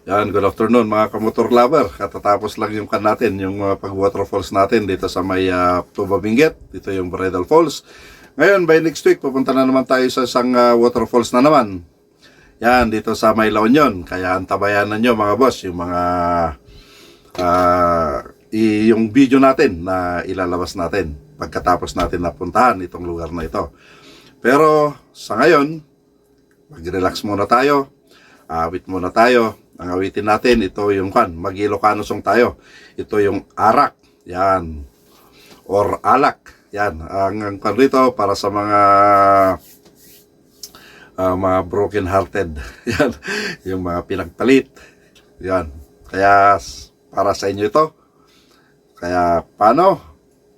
Yan, good afternoon mga kamotor lover. Katatapos lang yung natin, yung pag waterfalls natin dito sa may Tuba Benguet. Dito yung Bridal Falls. Ngayon, by next week, pupunta na naman tayo sa isang waterfalls na naman. Yan, dito sa may La Union. Kaya antabayanan nyo mga boss, yung mga yung video natin na ilalabas natin pagkatapos natin napuntahan itong lugar na ito. Pero sa ngayon, mag-relax muna tayo. Awit muna tayo. Ang awitin natin, ito yung Mag-Ilocano song tayo. Ito yung Arak. Yan. Or Alak. Yan. Ang rito para sa mga broken hearted. Yan. Yung mga pinagpalit. Yan. Kaya para sa inyo ito. Kaya paano?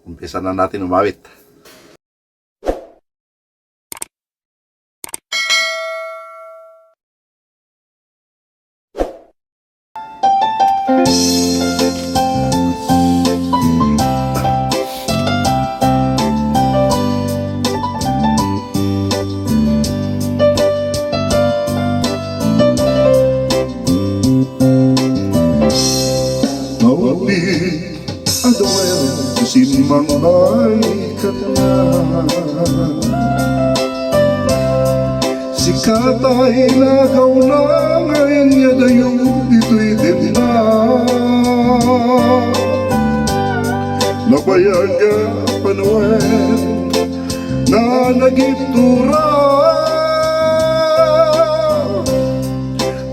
Umpisa na natin umawit. Simbang ay katna sikat ay lagaw na ngayon niya dayo dito'y din na nabayaga panuwen na nagiptura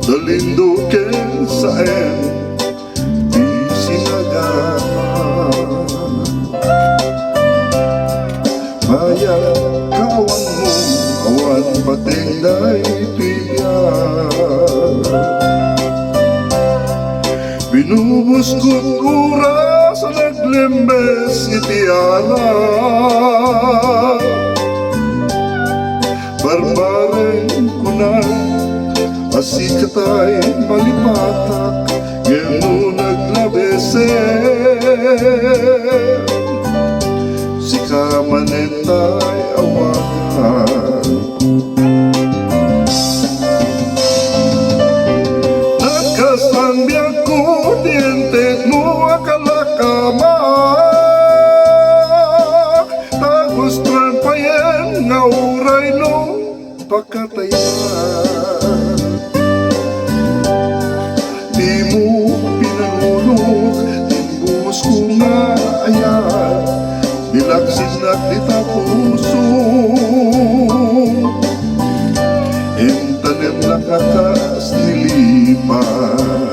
dalindukin sa di sinagama Maya kawan mo, awan patinday tiyan Binubos ko't oras sa naglembes itiala Barbareng ko na, asikat ay malipatak Ngeno naglabesen Kamanentay awakan Nagkasambiyag ko dientes mo akalakamak Tagustran pa yan nga uray no pakatayan Di mo pinanulog Timbus ko nga ayan Dilaksin at ditapuso Intanim na katas nilipan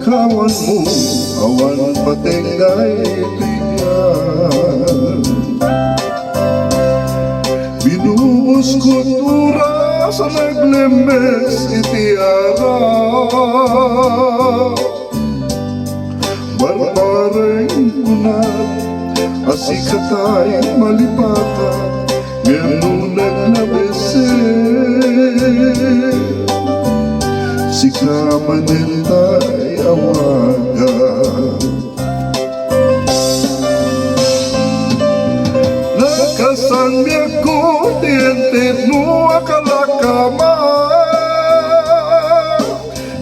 Kawan mo, awan patinday tiyan Binuhos ko't oras sa naglembes itiara Barbareng kunat, asikat ay malipatan Ngeno naglabesen Si kamanentay awagan Nagkasambiyag ko dientes mo akalakamak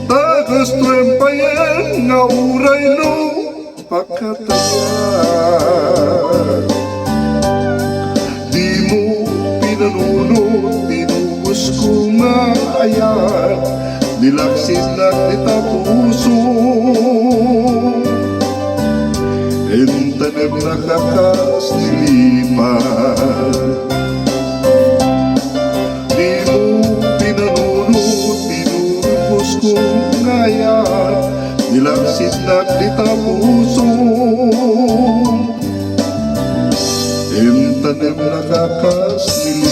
Tagustuem pa yan nga uray no pakatayan Di mo pinanunod, tinubos ko nga ayan Dilaksin na ditapuso Intanim na kakas nilipan Di mo pinanunod, tinubos ko ngayon Dilaksin na ditapuso tanim na kakasilipan.